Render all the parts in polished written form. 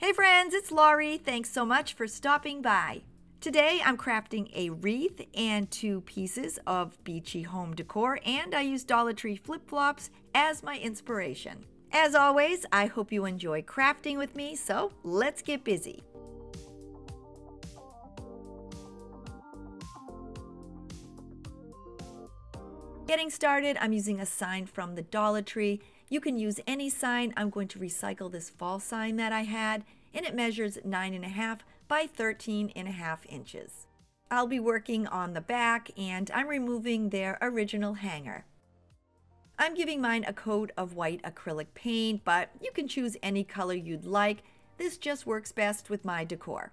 Hey friends, it's Laurie. Thanks so much for stopping by. Today I'm crafting a wreath and 2 pieces of beachy home decor, and I use Dollar Tree flip-flops as my inspiration. As always, I hope you enjoy crafting with me, so let's get busy. Getting started, I'm using a sign from the Dollar Tree. You can use any sign. I'm going to recycle this fall sign that I had, and it measures 9.5 by 13.5 inches. I'll be working on the back, and I'm removing their original hanger. I'm giving mine a coat of white acrylic paint, but you can choose any color you'd like. This just works best with my decor.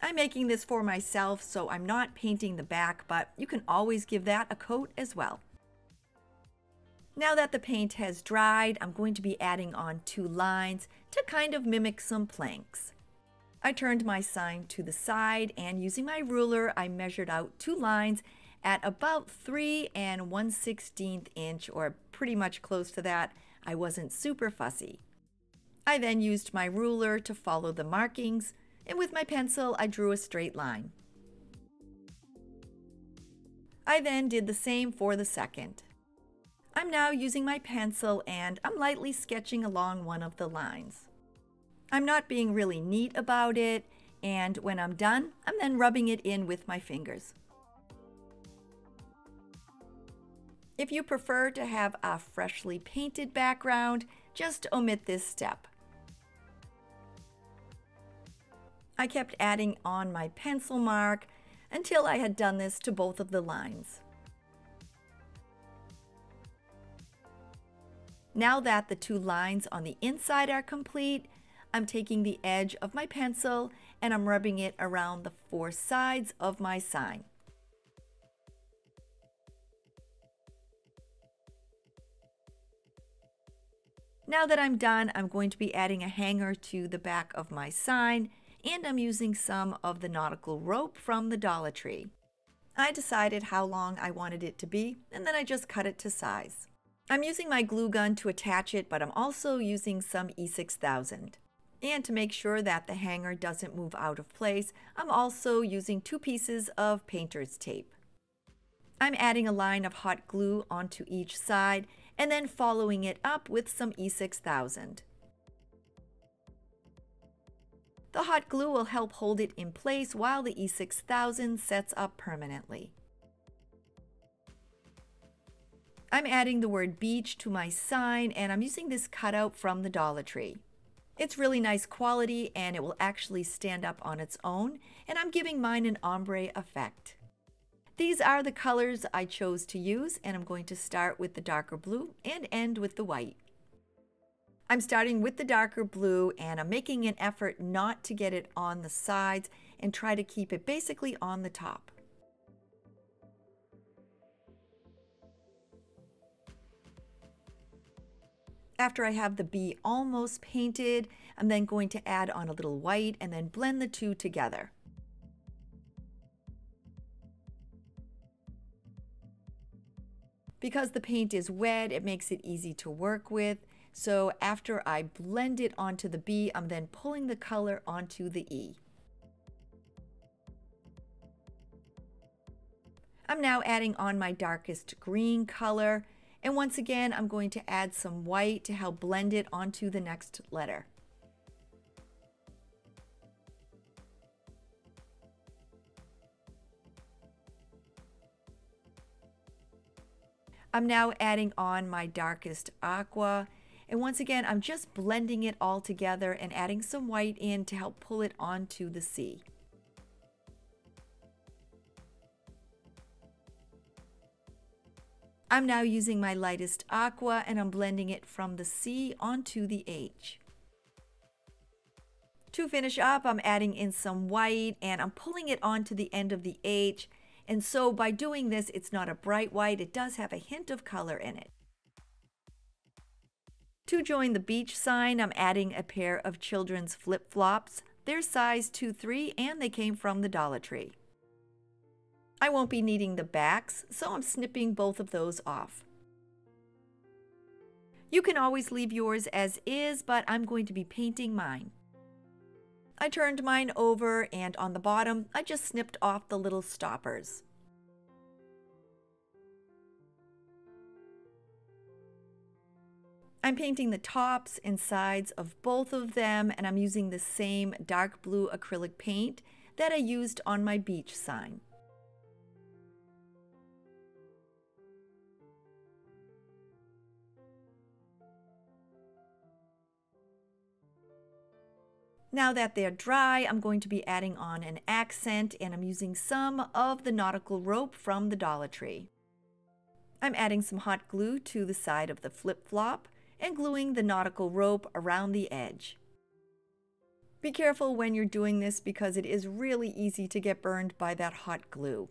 I'm making this for myself, so I'm not painting the back, but you can always give that a coat as well. Now that the paint has dried, I'm going to be adding on 2 lines to kind of mimic some planks. I turned my sign to the side, and using my ruler, I measured out 2 lines at about 3 1/16 inch, or pretty much close to that. I wasn't super fussy. I then used my ruler to follow the markings, and with my pencil, I drew a straight line. I then did the same for the second. I'm now using my pencil, and I'm lightly sketching along one of the lines. I'm not being really neat about it, and when I'm done, I'm then rubbing it in with my fingers. If you prefer to have a freshly painted background, just omit this step. I kept adding on my pencil mark until I had done this to both of the lines. Now that the 2 lines on the inside are complete, I'm taking the edge of my pencil and I'm rubbing it around the 4 sides of my sign. Now that I'm done, I'm going to be adding a hanger to the back of my sign, and I'm using some of the nautical rope from the Dollar Tree. I decided how long I wanted it to be, and then I just cut it to size. I'm using my glue gun to attach it, but I'm also using some E6000. And to make sure that the hanger doesn't move out of place, I'm also using 2 pieces of painter's tape. I'm adding a line of hot glue onto each side and then following it up with some E6000. The hot glue will help hold it in place while the E6000 sets up permanently. I'm adding the word beach to my sign, and I'm using this cutout from the Dollar Tree. It's really nice quality, and it will actually stand up on its own, and I'm giving mine an ombre effect. These are the colors I chose to use, and I'm going to start with the darker blue and end with the white. I'm starting with the darker blue, and I'm making an effort not to get it on the sides and try to keep it basically on the top. After I have the bee almost painted, I'm then going to add on a little white and then blend the 2 together. Because the paint is wet, it makes it easy to work with. So after I blend it onto the bee, I'm then pulling the color onto the E. I'm now adding on my darkest green color, and once again I'm going to add some white to help blend it onto the next letter. I'm now adding on my darkest aqua, and once again I'm just blending it all together and adding some white in to help pull it onto the C. I'm now using my lightest aqua, and I'm blending it from the C onto the H. To finish up, I'm adding in some white, and I'm pulling it onto the end of the H. And so by doing this, it's not a bright white, it does have a hint of color in it. To join the beach sign, I'm adding a pair of children's flip-flops. They're size 2-3, and they came from the Dollar Tree. I won't be needing the backs, so I'm snipping both of those off. You can always leave yours as is, but I'm going to be painting mine. I turned mine over, and on the bottom, I just snipped off the little stoppers. I'm painting the tops and sides of both of them, and I'm using the same dark blue acrylic paint that I used on my beach sign. Now that they're dry, I'm going to be adding on an accent, and I'm using some of the nautical rope from the Dollar Tree. I'm adding some hot glue to the side of the flip-flop and gluing the nautical rope around the edge. Be careful when you're doing this because it is really easy to get burned by that hot glue.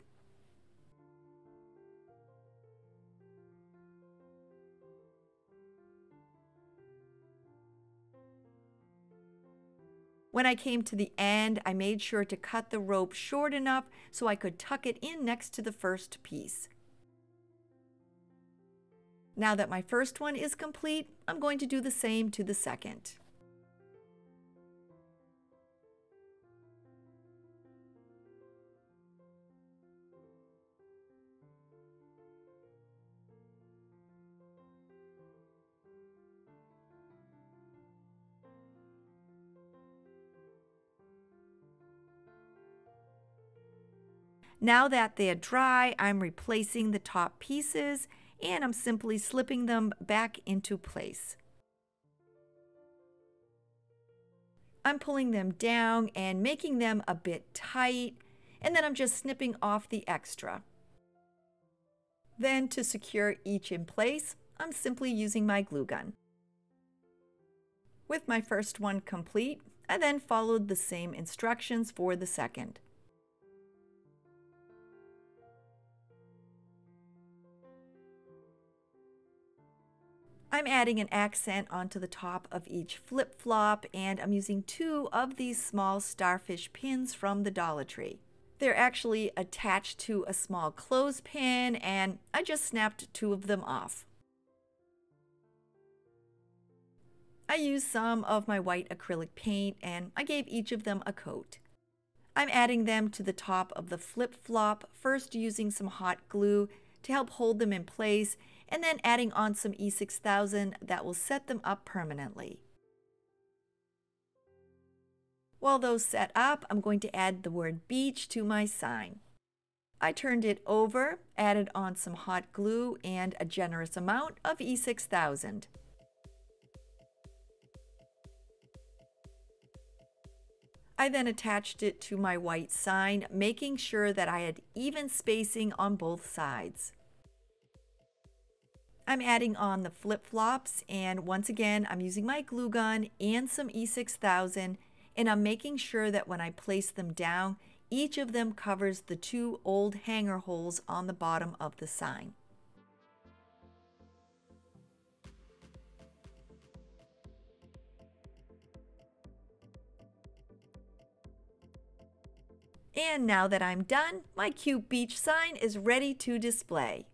When I came to the end, I made sure to cut the rope short enough so I could tuck it in next to the first piece. Now that my first one is complete, I'm going to do the same to the second. Now that they're dry, I'm replacing the top pieces and I'm simply slipping them back into place. I'm pulling them down and making them a bit tight, and then I'm just snipping off the extra. Then to secure each in place, I'm simply using my glue gun. With my first one complete, I then followed the same instructions for the second. I'm adding an accent onto the top of each flip-flop, and I'm using 2 of these small starfish pins from the Dollar Tree. They're actually attached to a small clothespin, and I just snapped 2 of them off. I used some of my white acrylic paint, and I gave each of them a coat. I'm adding them to the top of the flip-flop, first using some hot glue to help hold them in place, and then adding on some E6000 that will set them up permanently. While those set up, I'm going to add the word beach to my sign. I turned it over, added on some hot glue and a generous amount of E6000. I then attached it to my white sign, making sure that I had even spacing on both sides. I'm adding on the flip-flops, and once again I'm using my glue gun and some E6000, and I'm making sure that when I place them down, each of them covers the 2 old hanger holes on the bottom of the sign. And now that I'm done, my cute beach sign is ready to display.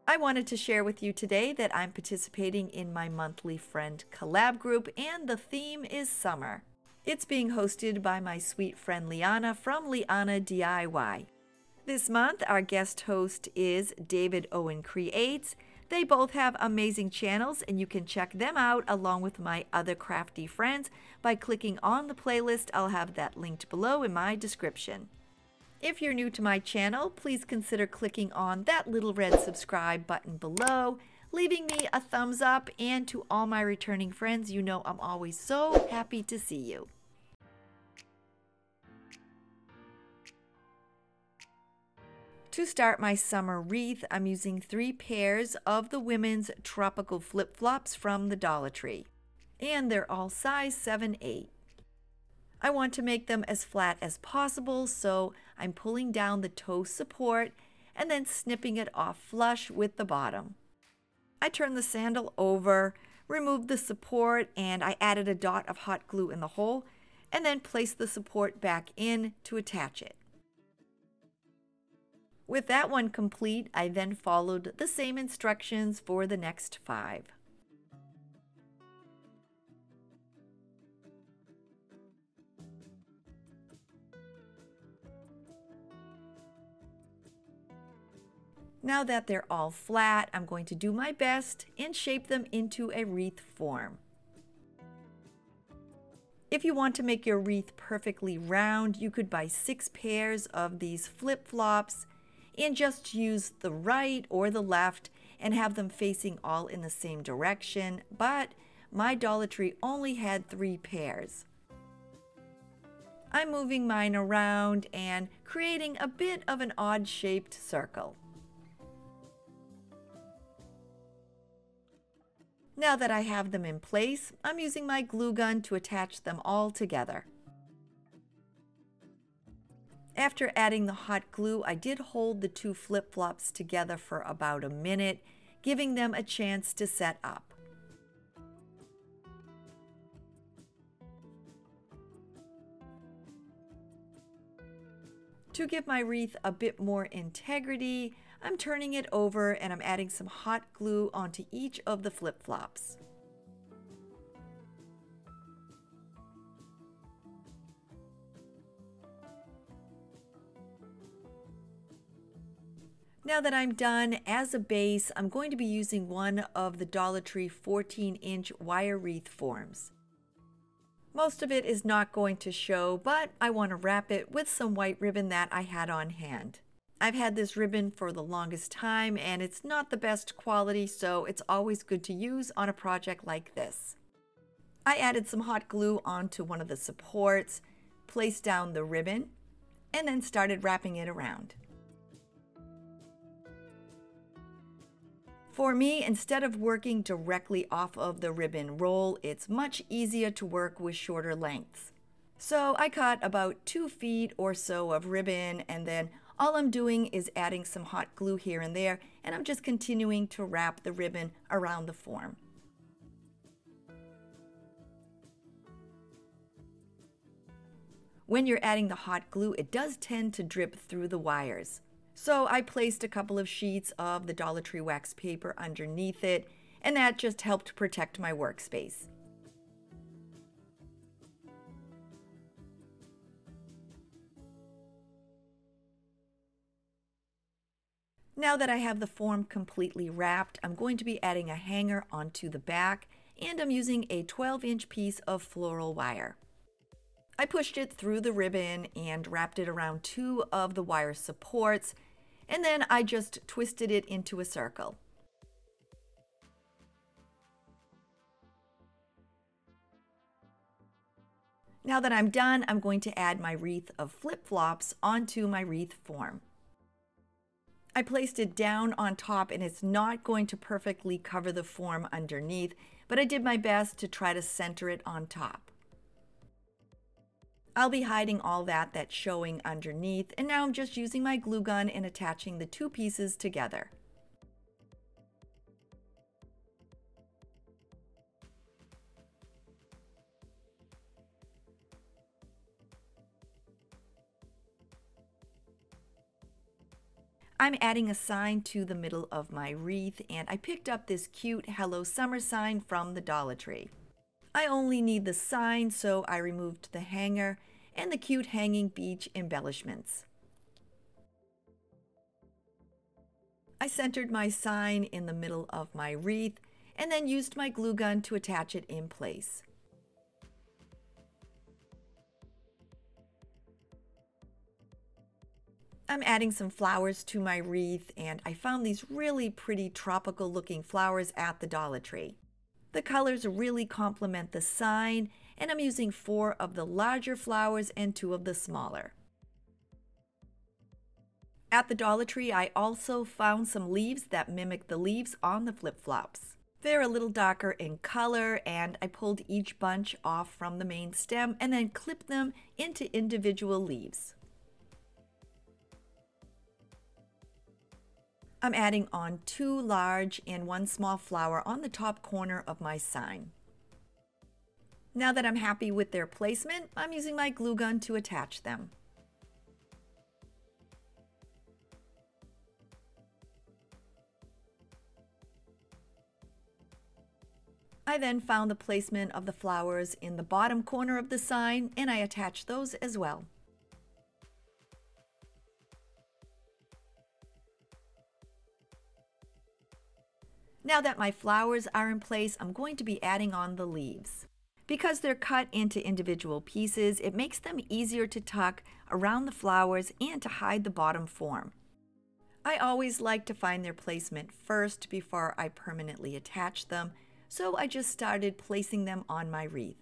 I wanted to share with you today that I'm participating in my monthly friend collab group, and the theme is summer. It's being hosted by my sweet friend Liana from Liana DIY. This month, our guest host is David Owen Creates. They both have amazing channels, and you can check them out along with my other crafty friends by clicking on the playlist. I'll have that linked below in my description. If you're new to my channel, please consider clicking on that little red subscribe button below, leaving me a thumbs up, and to all my returning friends, you know I'm always so happy to see you. To start my summer wreath, I'm using 3 pairs of the women's tropical flip-flops from the Dollar Tree. And they're all size 7/8. I want to make them as flat as possible, so I'm pulling down the toe support and then snipping it off flush with the bottom. I turned the sandal over, removed the support, and I added a dot of hot glue in the hole, and then placed the support back in to attach it. With that one complete, I then followed the same instructions for the next 5. Now that they're all flat, I'm going to do my best and shape them into a wreath form. If you want to make your wreath perfectly round, you could buy 6 pairs of these flip-flops and just use the right or the left and have them facing all in the same direction, but my Dollar Tree only had 3 pairs. I'm moving mine around and creating a bit of an odd-shaped circle. Now that I have them in place, I'm using my glue gun to attach them all together. After adding the hot glue, I did hold the 2 flip-flops together for about a minute, giving them a chance to set up. To give my wreath a bit more integrity, I'm turning it over and I'm adding some hot glue onto each of the flip-flops. Now that I'm done, as a base, I'm going to be using one of the Dollar Tree 14-inch wire wreath forms. Most of it is not going to show, but I want to wrap it with some white ribbon that I had on hand. I've had this ribbon for the longest time and it's not the best quality, so it's always good to use on a project like this. I added some hot glue onto one of the supports, placed down the ribbon, and then started wrapping it around. For me, instead of working directly off of the ribbon roll, it's much easier to work with shorter lengths. So I cut about 2 feet or so of ribbon, and then all I'm doing is adding some hot glue here and there, and I'm just continuing to wrap the ribbon around the form. When you're adding the hot glue, it does tend to drip through the wires. So I placed a couple of sheets of the Dollar Tree wax paper underneath it, and that just helped protect my workspace. Now that I have the form completely wrapped, I'm going to be adding a hanger onto the back, and I'm using a 12-inch piece of floral wire. I pushed it through the ribbon and wrapped it around 2 of the wire supports, and then I just twisted it into a circle. Now that I'm done, I'm going to add my wreath of flip-flops onto my wreath form. I placed it down on top and it's not going to perfectly cover the form underneath, but I did my best to try to center it on top. I'll be hiding all that's showing underneath, and now I'm just using my glue gun and attaching the 2 pieces together. I'm adding a sign to the middle of my wreath, and I picked up this cute Hello Summer sign from the Dollar Tree. I only need the sign, so I removed the hanger and the cute hanging beach embellishments. I centered my sign in the middle of my wreath and then used my glue gun to attach it in place. I'm adding some flowers to my wreath, and I found these really pretty tropical looking flowers at the Dollar Tree. The colors really complement the sign, and I'm using 4 of the larger flowers and 2 of the smaller. At the Dollar Tree, I also found some leaves that mimic the leaves on the flip-flops. They're a little darker in color, and I pulled each bunch off from the main stem and then clipped them into individual leaves. I'm adding on 2 large and 1 small flower on the top corner of my sign. Now that I'm happy with their placement, I'm using my glue gun to attach them. I then found the placement of the flowers in the bottom corner of the sign, and I attached those as well. Now that my flowers are in place, I'm going to be adding on the leaves. Because they're cut into individual pieces, it makes them easier to tuck around the flowers and to hide the bottom form. I always like to find their placement first before I permanently attach them, so I just started placing them on my wreath.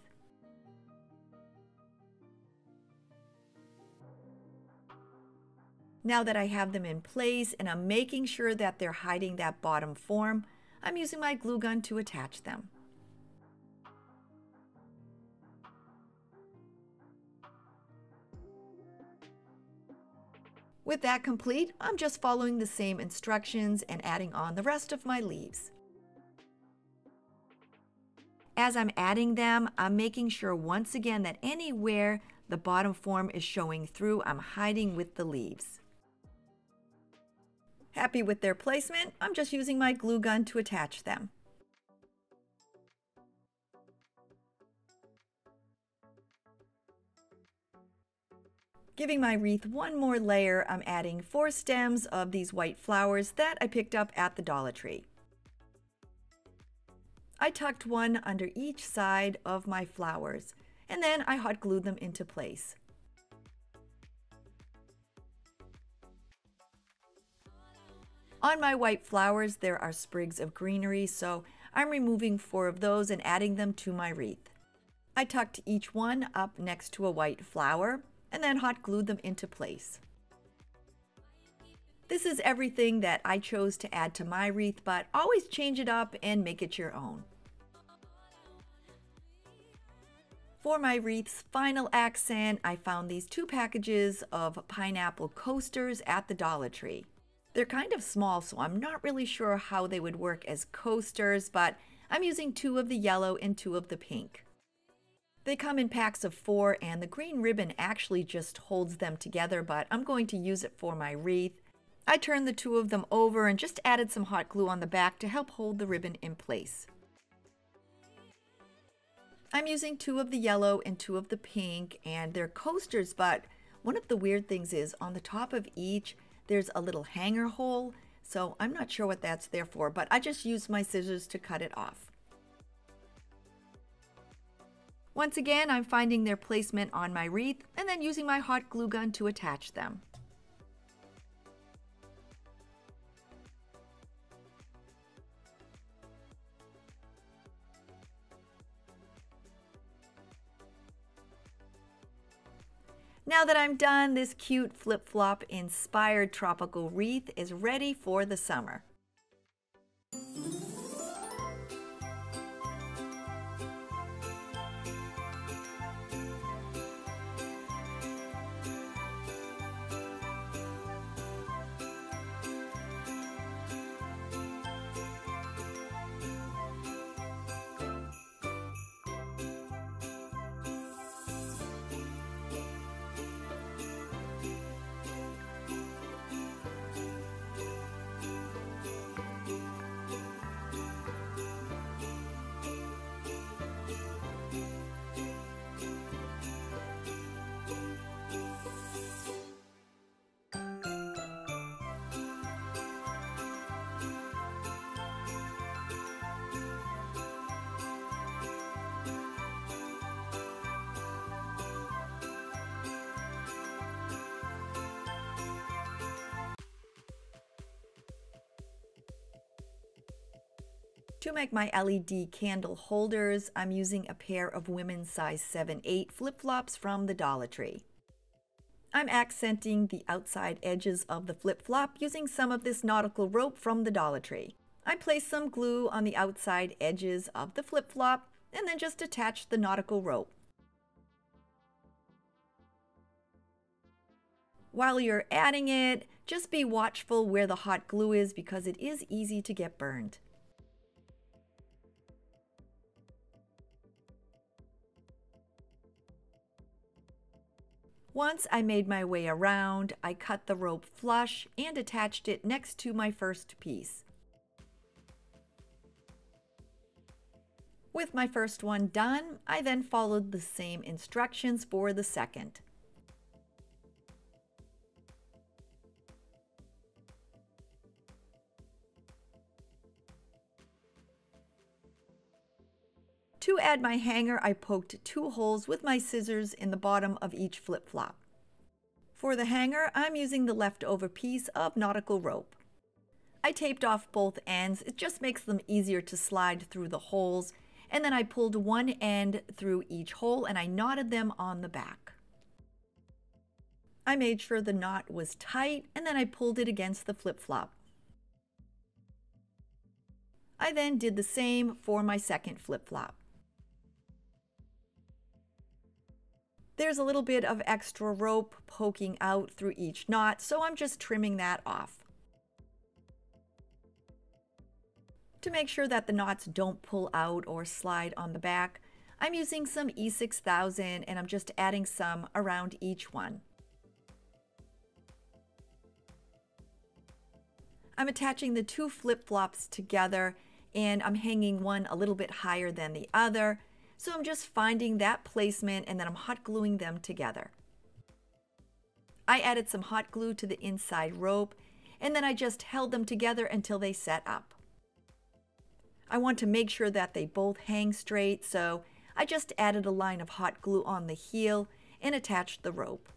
Now that I have them in place and I'm making sure that they're hiding that bottom form, I'm using my glue gun to attach them. With that complete, I'm just following the same instructions and adding on the rest of my leaves. As I'm adding them, I'm making sure once again that anywhere the bottom form is showing through, I'm hiding with the leaves. Happy with their placement, I'm just using my glue gun to attach them. Giving my wreath one more layer, I'm adding 4 stems of these white flowers that I picked up at the Dollar Tree. I tucked one under each side of my flowers, and then I hot glued them into place. On my white flowers, there are sprigs of greenery, so I'm removing 4 of those and adding them to my wreath. I tucked each one up next to a white flower, and then hot glued them into place. This is everything that I chose to add to my wreath, but always change it up and make it your own. For my wreath's final accent, I found these 2 packages of pineapple coasters at the Dollar Tree. They're kind of small, so I'm not really sure how they would work as coasters, but I'm using 2 of the yellow and 2 of the pink. They come in packs of 4, and the green ribbon actually just holds them together, but I'm going to use it for my wreath. I turned the 2 of them over and just added some hot glue on the back to help hold the ribbon in place. I'm using 2 of the yellow and 2 of the pink, and they're coasters, but one of the weird things is on the top of each, there's a little hanger hole, so I'm not sure what that's there for, but I just used my scissors to cut it off. Once again, I'm finding their placement on my wreath and then using my hot glue gun to attach them. Now that I'm done, this cute flip-flop inspired tropical wreath is ready for the summer. To make my LED candle holders, I'm using a pair of women's size 7/8 flip-flops from the Dollar Tree. I'm accenting the outside edges of the flip-flop using some of this nautical rope from the Dollar Tree. I placed some glue on the outside edges of the flip-flop and then just attached the nautical rope. While you're adding it, just be watchful where the hot glue is because it is easy to get burned. Once I made my way around, I cut the rope flush and attached it next to my first piece. With my first one done, I then followed the same instructions for the second. To add my hanger, I poked 2 holes with my scissors in the bottom of each flip-flop. For the hanger, I'm using the leftover piece of nautical rope. I taped off both ends, it just makes them easier to slide through the holes, and then I pulled one end through each hole and I knotted them on the back. I made sure the knot was tight and then I pulled it against the flip-flop. I then did the same for my second flip-flop. There's a little bit of extra rope poking out through each knot, so I'm just trimming that off. To make sure that the knots don't pull out or slide on the back, I'm using some E6000 and I'm just adding some around each one. I'm attaching the 2 flip-flops together and I'm hanging one a little bit higher than the other, so I'm just finding that placement and then I'm hot gluing them together. I added some hot glue to the inside rope and then I just held them together until they set up. I want to make sure that they both hang straight, so I just added a line of hot glue on the heel and attached the rope.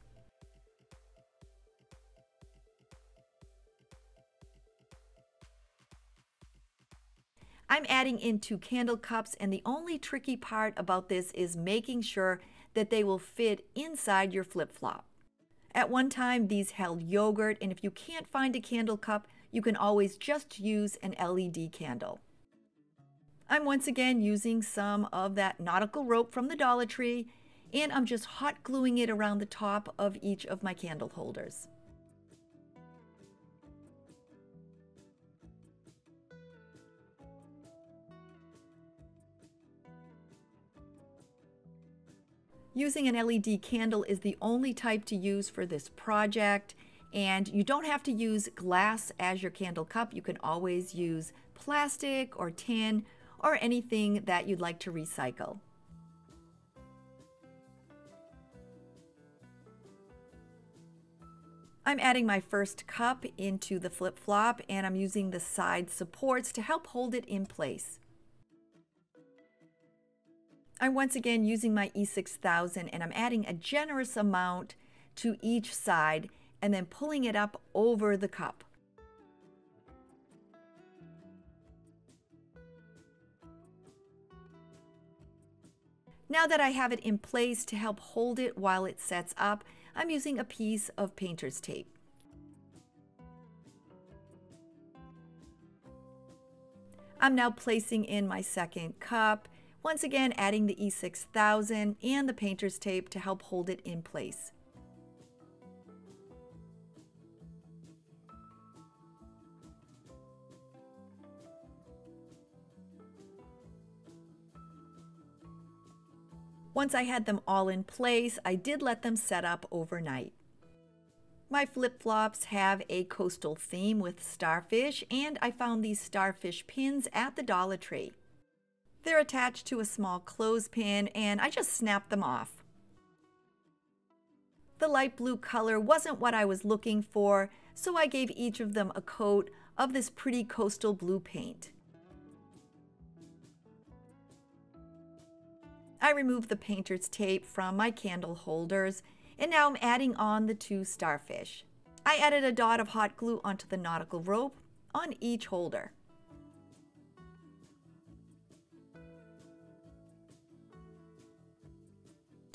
I'm adding in 2 candle cups, and the only tricky part about this is making sure that they will fit inside your flip-flop. At one time, these held yogurt, and if you can't find a candle cup, you can always just use an LED candle. I'm once again using some of that nautical rope from the Dollar Tree, and I'm just hot gluing it around the top of each of my candle holders. Using an LED candle is the only type to use for this project, and you don't have to use glass as your candle cup. You can always use plastic or tin or anything that you'd like to recycle. I'm adding my first cup into the flip-flop and I'm using the side supports to help hold it in place. I'm once again using my E6000 and I'm adding a generous amount to each side and then pulling it up over the cup. Now that I have it in place to help hold it while it sets up, I'm using a piece of painter's tape. I'm now placing in my second cup, once again adding the E6000 and the painter's tape to help hold it in place. Once I had them all in place, I did let them set up overnight. My flip-flops have a coastal theme with starfish, and I found these starfish pins at the Dollar Tree. They're attached to a small clothespin, and I just snapped them off. The light blue color wasn't what I was looking for, so I gave each of them a coat of this pretty coastal blue paint. I removed the painter's tape from my candle holders, and now I'm adding on the 2 starfish. I added a dot of hot glue onto the nautical rope on each holder.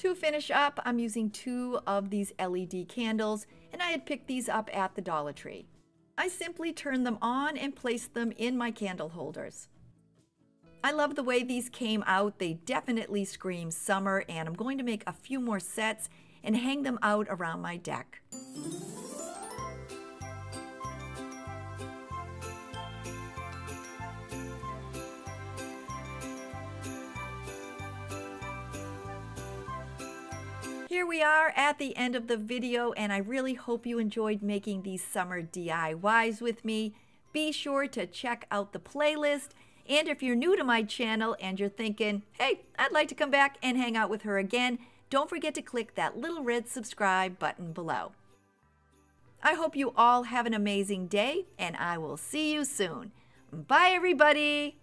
To finish up, I'm using 2 of these LED candles, and I had picked these up at the Dollar Tree. I simply turned them on and placed them in my candle holders. I love the way these came out. They definitely scream summer, and I'm going to make a few more sets and hang them out around my deck. Here we are at the end of the video, and I really hope you enjoyed making these summer DIYs with me. Be sure to check out the playlist, and if you're new to my channel and you're thinking, hey, I'd like to come back and hang out with her again, don't forget to click that little red subscribe button below. I hope you all have an amazing day, and I will see you soon. Bye, everybody!